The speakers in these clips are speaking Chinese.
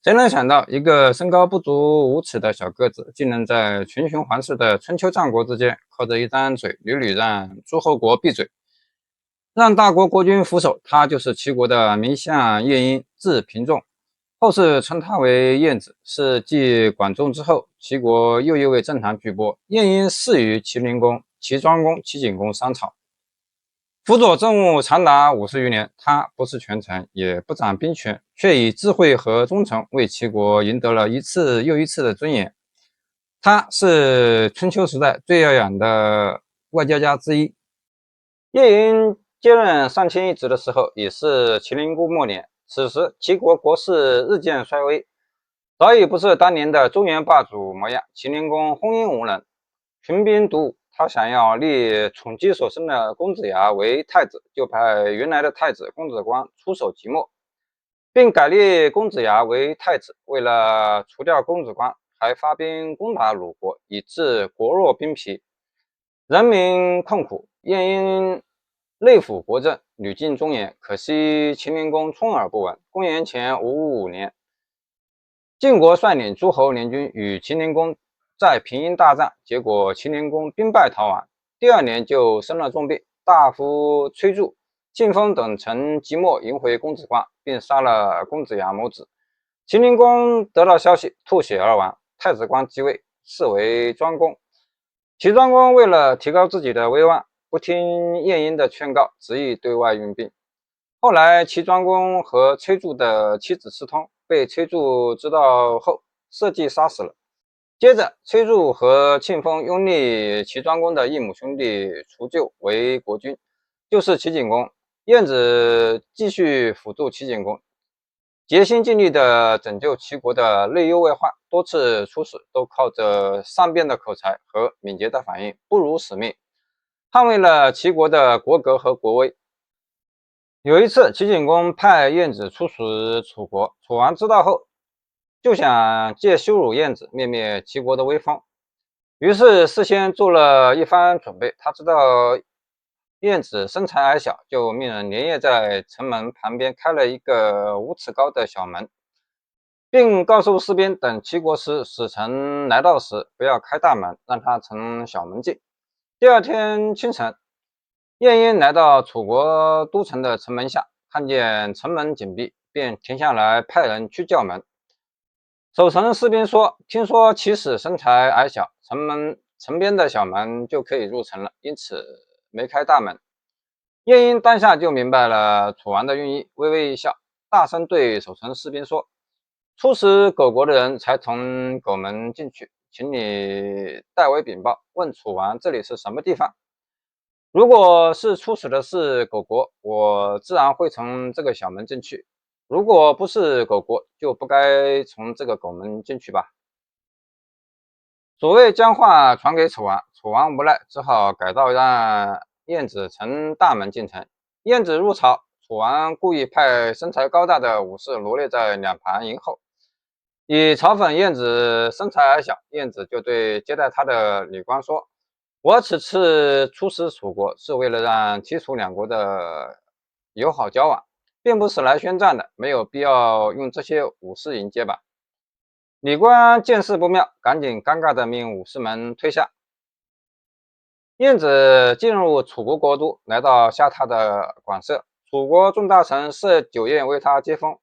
谁能想到一个身高不足5尺的小个子，竟能在群雄环视的春秋战国之间，靠着一张嘴，屡屡让诸侯国闭嘴，让大国国君俯首。他就是齐国的名相晏婴，字平仲，后世称他为晏子，是继管仲之后，齐国又一位政坛巨擘。晏婴仕于齐灵公、齐庄公、齐景公3朝，辅佐政务长达50余年。他不是权臣，也不掌兵权，却以智慧和忠诚为齐国赢得了一次又一次的尊严。他是春秋时代最耀眼的外交家之一。晏婴接任上卿一职的时候，已是齐灵公末年。此时齐国国势日渐衰微，早已不是当年的中原霸主模样。齐灵公昏庸无能，群兵独舞。他想要立宠姬所生的公子牙为太子，就派原来的太子公子光出手即墨，并改立公子牙为太子。为了除掉公子光，还发兵攻打鲁国，以致国弱兵疲，人民困苦。晏婴内辅国政，屡尽忠言，可惜秦灵公充耳不闻。公元前555年，晋国率领诸侯联军与秦灵公在平阴大战，结果秦灵公兵败逃亡。第2年就生了重病，大夫崔杼、晋封等曾即墨迎回公子光，并杀了公子牙母子。秦灵公得到消息，吐血而亡。太子光即位，是为庄公。齐庄公为了提高自己的威望，不听晏婴的劝告，执意对外运兵。后来齐庄公和崔杼的妻子私通，被崔杼知道后设计杀死了。接着崔杼和庆封拥立齐庄公的异母兄弟除臼为国君，就是齐景公。晏子继续辅助齐景公，竭心尽力地拯救齐国的内忧外患，多次出使都靠着善变的口才和敏捷的反应，不辱使命，捍卫了齐国的国格和国威。有一次，齐景公派晏子出使楚国，楚王知道后，就想借羞辱晏子灭灭齐国的威风，于是事先做了一番准备。他知道晏子身材矮小，就命人连夜在城门旁边开了一个5尺高的小门，并告诉士兵，等齐国使臣来到时，不要开大门，让他从小门进。第2天清晨，晏婴来到楚国都城的城门下，看见城门紧闭，便停下来派人去叫门。守城士兵说，听说齐使身材矮小，城边的小门就可以入城了，因此没开大门。晏婴当下就明白了楚王的用意，微微一笑，大声对守城士兵说，出使狗国的人才从狗门进去，请你代为禀报，问楚王这里是什么地方。如果是出使的是狗国，我自然会从这个小门进去；如果不是狗国，就不该从这个狗门进去吧。所谓将话传给楚王，楚王无奈，只好改道让晏子从大门进城。晏子入朝，楚王故意派身材高大的武士罗列在两旁迎候，以嘲讽晏子身材矮小。晏子就对接待他的吕光说，我此次出使楚国，是为了让齐楚两国的友好交往，并不是来宣战的，没有必要用这些武士迎接吧。李官见势不妙，赶紧尴尬地命武士们退下。晏子进入楚国国都，来到下榻的馆舍，楚国众大臣设酒宴为他接风，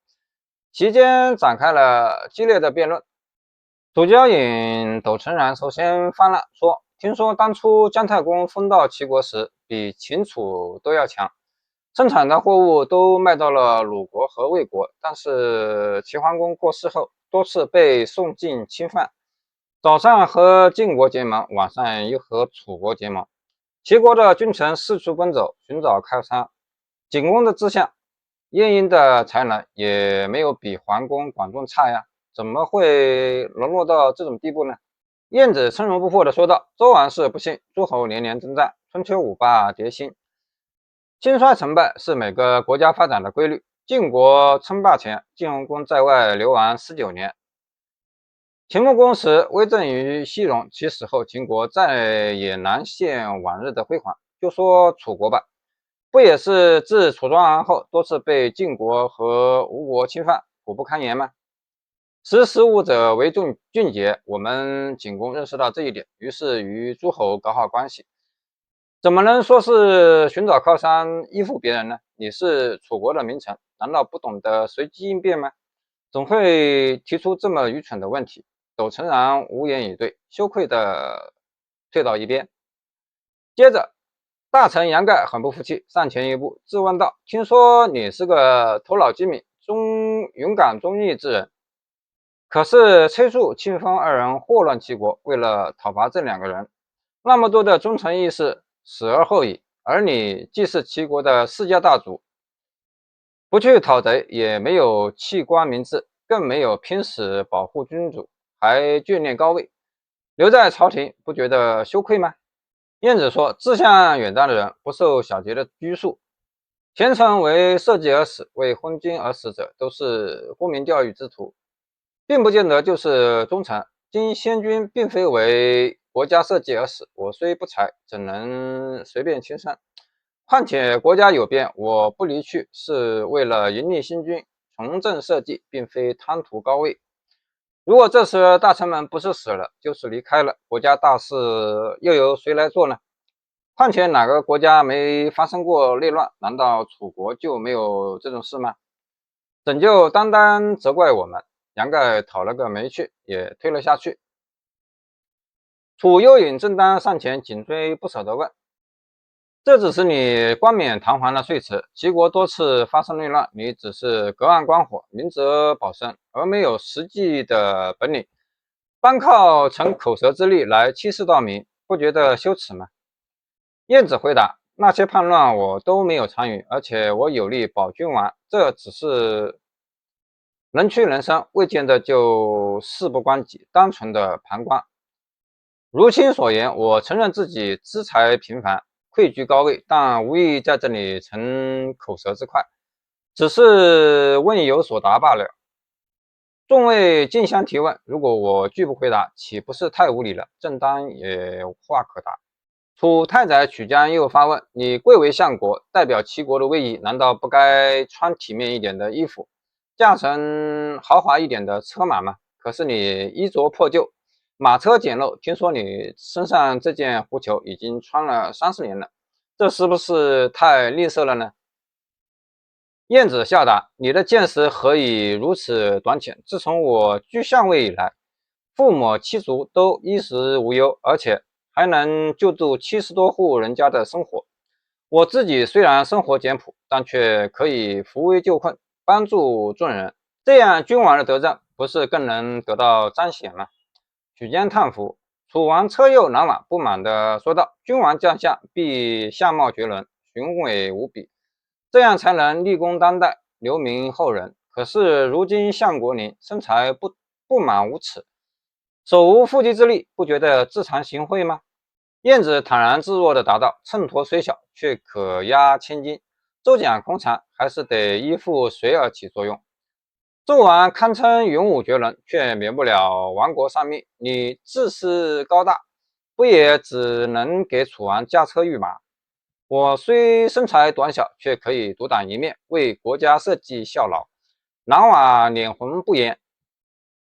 期间展开了激烈的辩论。楚交尹斗成然首先发难说，听说当初姜太公封到齐国时，比秦楚都要强，生产的货物都卖到了鲁国和魏国，但是齐桓公过世后，多次被宋晋侵犯，早上和晋国结盟，晚上又和楚国结盟。齐国的君臣四处奔走，寻找靠山。景公的志向，晏婴的才能也没有比桓公、管仲差呀，怎么会沦落到这种地步呢？晏子从容不迫地说道：“周王室不幸，诸侯连连征战，春秋五霸迭兴，兴衰成败是每个国家发展的规律。晋国称霸前，晋文公在外流亡19年。秦穆公时威震于西戎，其死后秦国再也难现往日的辉煌。就说楚国吧，不也是自楚庄王后多次被晋国和吴国侵犯，苦不堪言吗？识时务者为俊杰，我们仅供认识到这一点，于是与诸侯搞好关系。怎么能说是寻找靠山依附别人呢？你是楚国的名臣，难道不懂得随机应变吗？总会提出这么愚蠢的问题。斗成然无言以对，羞愧地退到一边。接着，大臣杨盖很不服气，上前一步质问道：听说你是个头脑机敏、勇敢忠义之人，可是崔杼、庆丰二人祸乱齐国，为了讨伐这两个人，那么多的忠臣义士死而后已，而你既是齐国的世家大族，不去讨贼，也没有弃官明志，更没有拼死保护君主，还眷恋高位，留在朝廷，不觉得羞愧吗？晏子说：志向远大的人不受小节的拘束，前程为社稷而死，为昏君而死者，都是沽名钓誉之徒，并不见得就是忠臣。今先君并非为国家社稷而死，我虽不才，怎能随便轻生？况且国家有变，我不离去，是为了迎立新君，重振社稷，并非贪图高位。如果这时大臣们不是死了，就是离开了，国家大事又由谁来做呢？况且哪个国家没发生过内乱？难道楚国就没有这种事吗？怎就单单责怪我们？杨盖讨了个没趣，也推了下去。楚幽隐正当上前紧追不舍地问：这只是你冠冕堂皇的说辞，齐国多次发生内乱，你只是隔岸观火，明哲保身，而没有实际的本领，单靠逞口舌之力来欺世盗名，不觉得羞耻吗？晏子回答：那些叛乱我都没有参与，而且我有力保君王，这只是人屈人伸，未见得就事不关己，单纯的旁观。如卿所言，我承认自己资财平凡，愧居高位，但无意在这里逞口舌之快，只是问有所答罢了。众位竞相提问，如果我拒不回答，岂不是太无礼了？正当也话可答。楚太宰曲江又发问：你贵为相国，代表齐国的威仪，难道不该穿体面一点的衣服，驾乘豪华一点的车马吗？可是你衣着破旧，马车简陋，听说你身上这件狐裘已经穿了30年了，这是不是太吝啬了呢？晏子笑答：你的见识何以如此短浅？自从我居相位以来，父母妻族都衣食无忧，而且还能救助70多户人家的生活。我自己虽然生活简朴，但却可以扶危救困，帮助众人，这样君王的德政不是更能得到彰显吗？曲江叹服，楚王车右南往，不满地说道：君王将相必相貌绝伦，雄伟无比，这样才能立功当代，留名后人。可是如今相国您身材不满无耻，手无缚鸡之力，不觉得自惭形秽吗？晏子坦然自若地答道：秤砣虽小，却可压千斤，周讲弓长，还是得依附水而起作用。纣王堪称勇武绝伦，却免不了亡国丧命。你自视高大，不也只能给楚王驾车御马？我虽身材短小，却可以独当一面，为国家社稷效劳，南瓦脸红不言。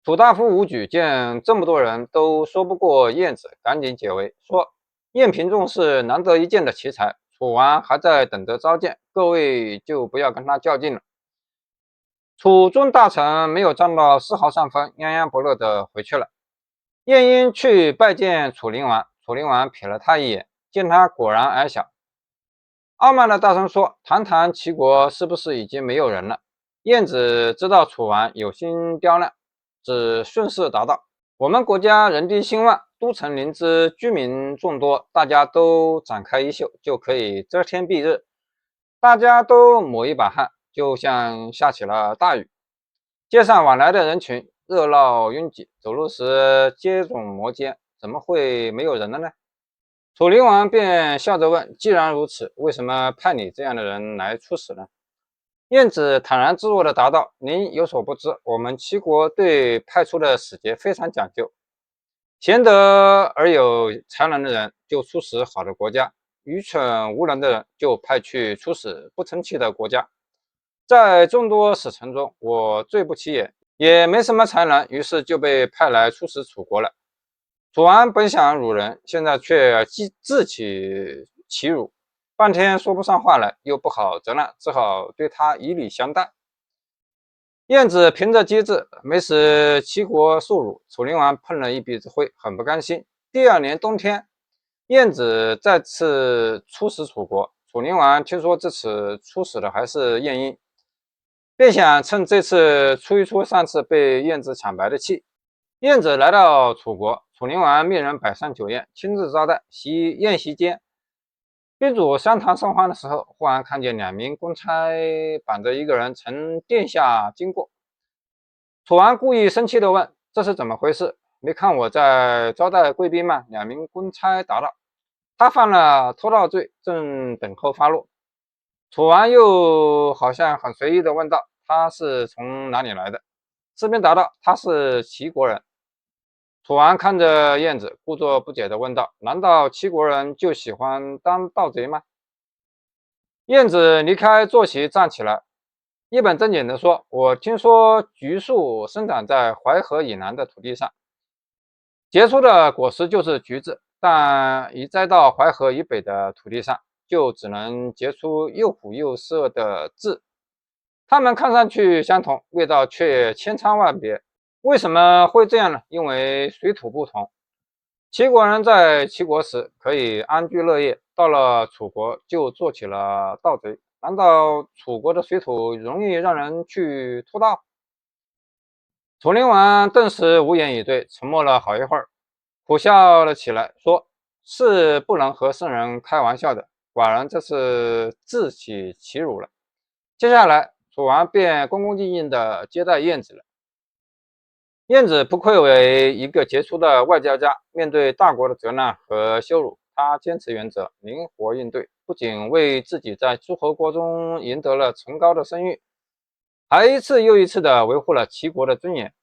楚大夫武举见这么多人都说不过晏子，赶紧解围，说：晏平仲是难得一见的奇才，楚王还在等着召见，各位就不要跟他较劲了。楚中大臣没有占到丝毫上风，泱泱不乐地回去了。晏婴去拜见楚灵王，楚灵王瞥了他一眼，见他果然矮小，傲慢的大声说：堂堂齐国是不是已经没有人了？晏子知道楚王有心刁难，只顺势答道：我们国家人丁兴旺，都城临之，居民众多，大家都展开衣袖，就可以遮天蔽日，大家都抹一把汗，就像下起了大雨。街上往来的人群热闹拥挤，走路时接踵摩肩，怎么会没有人了呢？楚灵王便笑着问：既然如此，为什么派你这样的人来出使呢？晏子坦然自若地答道：您有所不知，我们齐国对派出的使节非常讲究，贤德而有才能的人就出使好的国家，愚蠢无能的人就派去出使不成器的国家。在众多使臣中，我最不起眼，也没什么才能，于是就被派来出使楚国了。楚王本想辱人，现在却自取其辱，半天说不上话来，又不好责难，只好对他以礼相待。晏子凭着机智，没使齐国受辱。楚灵王碰了一鼻子灰，很不甘心。第二年冬天，晏子再次出使楚国。楚灵王听说这次出使的还是晏婴，便想趁这次出一出上次被晏子抢白的气。晏子来到楚国，楚灵王命人摆上酒宴，亲自招待。宴席间，宾主商谈甚欢的时候，忽然看见2名公差绑着一个人从殿下经过。楚王故意生气地问：“这是怎么回事？没看我在招待贵宾吗？”2名公差答道：“他犯了偷盗罪，正等候发落。”楚王又好像很随意地问道：“他是从哪里来的？”士兵答道：“他是齐国人。”楚王看着晏子，故作不解地问道：“难道齐国人就喜欢当盗贼吗？”晏子离开坐席，站起来，一本正经地说：“我听说橘树生长在淮河以南的土地上，结出的果实就是橘子，但一栽到淮河以北的土地上，就只能结出又苦又涩的籽。它们看上去相同，味道却千差万别。为什么会这样呢？因为水土不同。齐国人在齐国时可以安居乐业，到了楚国就做起了盗贼。难道楚国的水土容易让人去偷盗？”楚灵王顿时无言以对，沉默了好一会儿，苦笑了起来，说：“是不能和圣人开玩笑的，寡人这是自取其辱了。”接下来，楚王便恭恭敬敬地接待晏子了。晏子不愧为一个杰出的外交家，面对大国的责难和羞辱，他坚持原则，灵活应对，不仅为自己在诸侯国中赢得了崇高的声誉，还一次又一次地维护了齐国的尊严。